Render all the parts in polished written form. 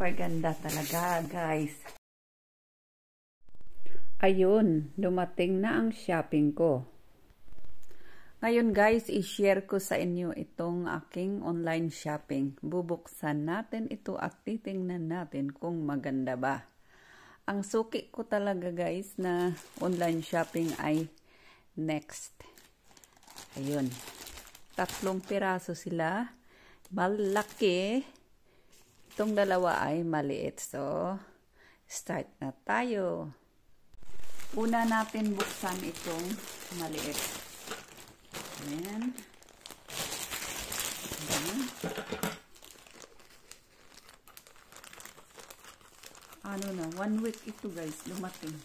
Super ganda talaga, guys. Ayun, dumating na ang shopping ko. Ngayon guys, i-share ko sa inyo itong aking online shopping. Bubuksan natin ito at titingnan natin kung maganda ba. Ang suki ko talaga guys na online shopping ay Next. Ayun. 3 piraso sila. Malaki. Itong dalawa ay maliit. So, start na tayo. Una natin buksan itong maliit. Ayan. Ayan. Ano na, 1 week ito guys, dumating.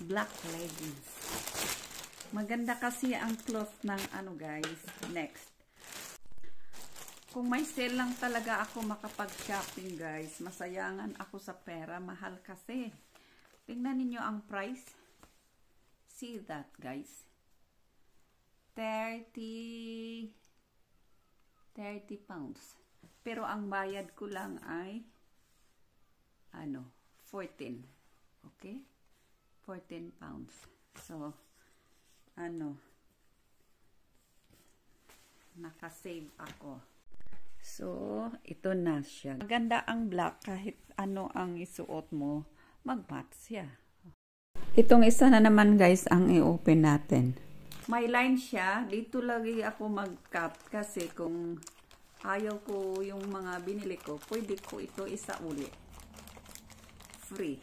Black leggings. Maganda kasi ang cloth ng ano guys, Next. Kung may sale lang talaga ako makapag-shopping guys, masayangan ako sa pera, mahal kasi. Tingnan niyo ang price. See that guys. 30 pounds. Pero ang bayad ko lang ay 14. Okay? 14 pounds. So, nakasave ako. So, ito na siya. Maganda ang black kahit ano ang isuot mo, mag-match siya. Itong isa na naman guys ang i-open natin. May line siya. Dito lagi ako mag-cut kasi kung ayaw ko yung mga binili ko, pwede ko ito isa uli. Free.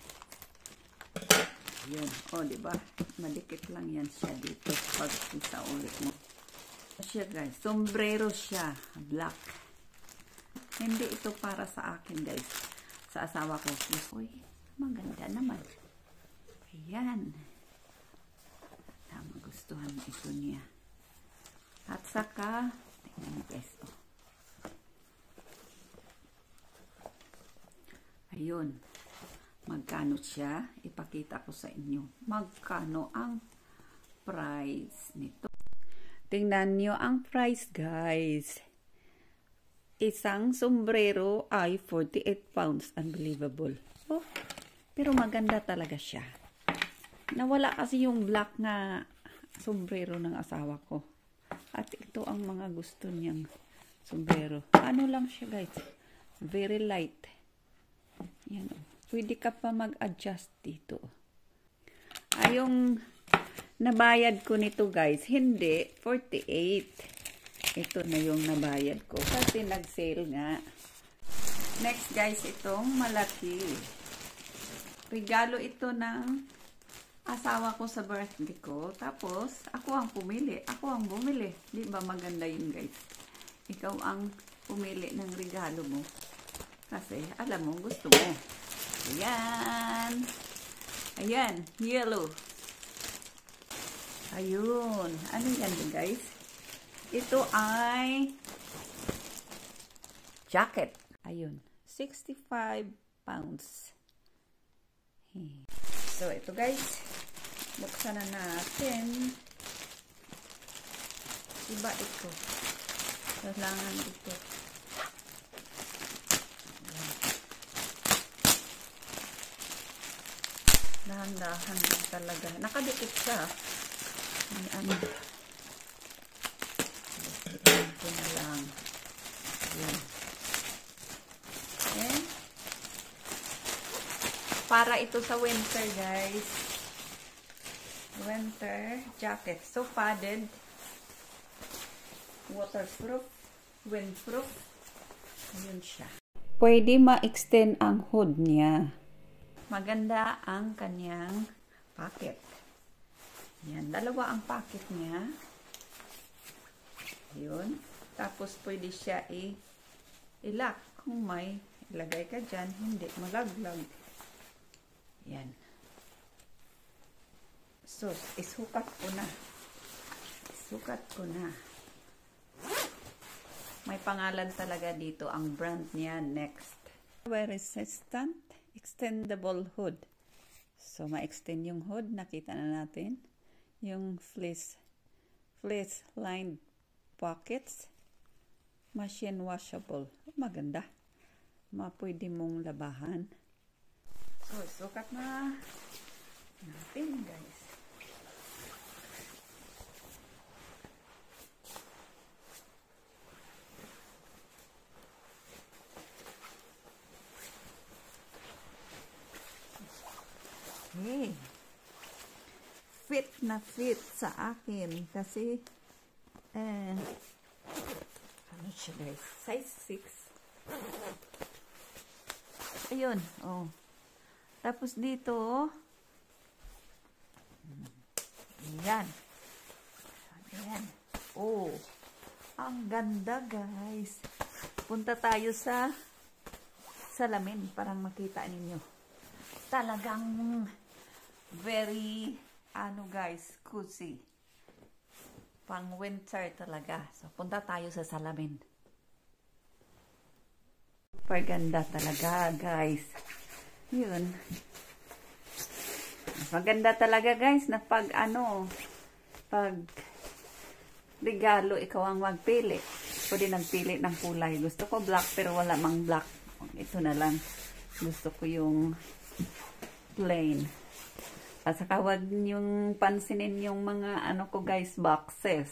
Yun. O, diba? Madikit lang yan siya dito pag isa uli mo. Siya guys. Sombrero siya. Black. Hindi ito para sa akin guys. Sa asawa ko. Uy, maganda naman. Ayan. Magustuhan ito niya. At saka, tingnan niyo guys. Oh. Ayun. Magkano siya? Ipakita ko sa inyo. Magkano ang price nito? Tingnan niyo ang price guys. Isang sombrero ay 48 pounds. Unbelievable. Oh, pero maganda talaga siya. Nawala kasi yung black na sombrero ng asawa ko. At ito ang mga gusto niyang sombrero. Ano lang siya guys. Very light. Yan. Pwede ka pa mag-adjust dito. Yung nabayad ko nito guys, hindi 48. Ito na yung nabayad ko kasi nag-sale nga. Next guys, itong malaki. Regalo ito ng asawa ko sa birthday ko. Tapos, ako ang pumili. Ako ang bumili. Di ba maganda yun guys? Ikaw ang pumili ng regalo mo. Kasi, alam mo, gusto mo. Ayan. Ayan, yellow. Ayun. Ano yan guys? Ito ay jacket. Ayun. 65 pounds. So, ito guys. Buksan na natin. Iba ito. Kailangan ito. Dahan-dahan talaga. Nakadikit siya. Ano. Ito na lang. Ayan. Okay. Para ito sa winter, guys. Winter jacket. So padded. Waterproof. Windproof. Ayun siya. Pwede ma-extend ang hood niya. Maganda ang kanyang pocket. Yan. Dalawa ang pocket niya. Yun. Tapos, pwede siya i-lock. Kung may ilagay ka dyan, hindi malaglag. Yan. So, isukat ko na. Isukat ko na. May pangalan talaga dito. Ang brand niya, Next. Wear resistant, extendable hood. So, ma-extend yung hood. Nakita na natin. Yung fleece lined pockets. Machine washable. Maganda. Pwede mong labahan. So, sukat na natin, guys. Okay. Fit na fit sa akin kasi ano siya guys, size 6. Ayun, oh. Tapos dito, ayan. Ayan. Oh, ang ganda guys. Punta tayo sa salamin para makita ninyo. Talagang very guys, cozy. Pang winter talaga. So, punta tayo sa salamin. Super ganda talaga, guys. Yun. Maganda talaga, guys, na pag regalo, ikaw ang magpili. Pwede nagpili ng kulay. Gusto ko black, pero wala mang black. Ito na lang. Gusto ko yung plain. At saka wag niyong pansinin yung mga ko guys, boxes.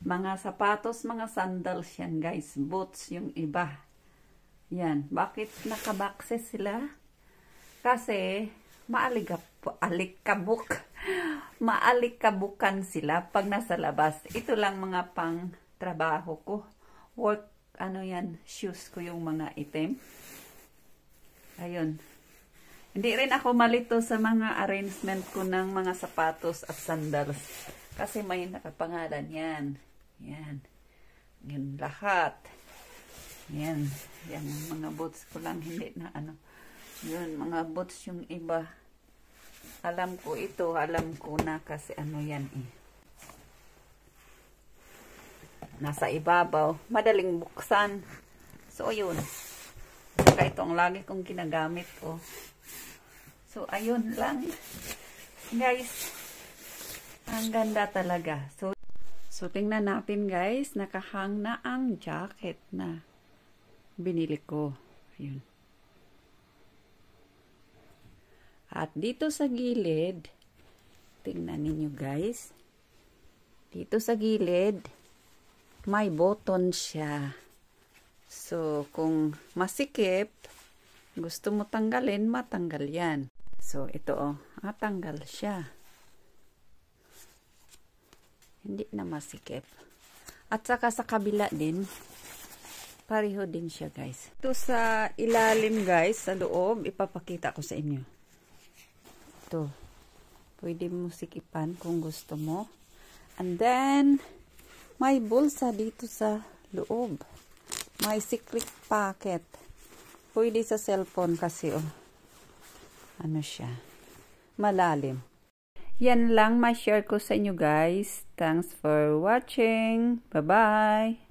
Mga sapatos, mga sandals yan guys. Boots yung iba. Yan. Bakit naka-boxes sila? Kasi maalikabukan sila pag nasa labas. Ito lang mga pang trabaho ko. Work, shoes ko yung mga item. Ayun. Hindi rin ako malito sa mga arrangement ko ng mga sapatos at sandals. Kasi may nakapangalan yan. Yan. Yan lahat. Yan. Yan. Mga boots ko lang hindi na Yun. Mga boots yung iba. Alam ko ito. Alam ko na kasi yan eh. Nasa ibabaw. Madaling buksan. So, yun. Saka ito ang lagi kong ginagamit ko. So, ayun lang. Guys, ang ganda talaga. So tingnan natin guys. Nakahang na ang jacket na binili ko. Ayun. At dito sa gilid, tingnan ninyo guys. Dito sa gilid, may button siya. So, kung masikip, gusto mo tanggalin, matanggal yan. So, ito tanggal siya. Hindi na masikip. At saka sa kabila din, pareho din siya guys. Ito sa ilalim guys, sa loob, ipapakita ko sa inyo. Ito. Pwede mo sikipan kung gusto mo. And then, may bulsa dito sa loob. May secret pocket. Pwede sa cellphone kasi siya. Malalim. Yan lang ma-share ko sa inyo guys. Thanks for watching. Bye-bye.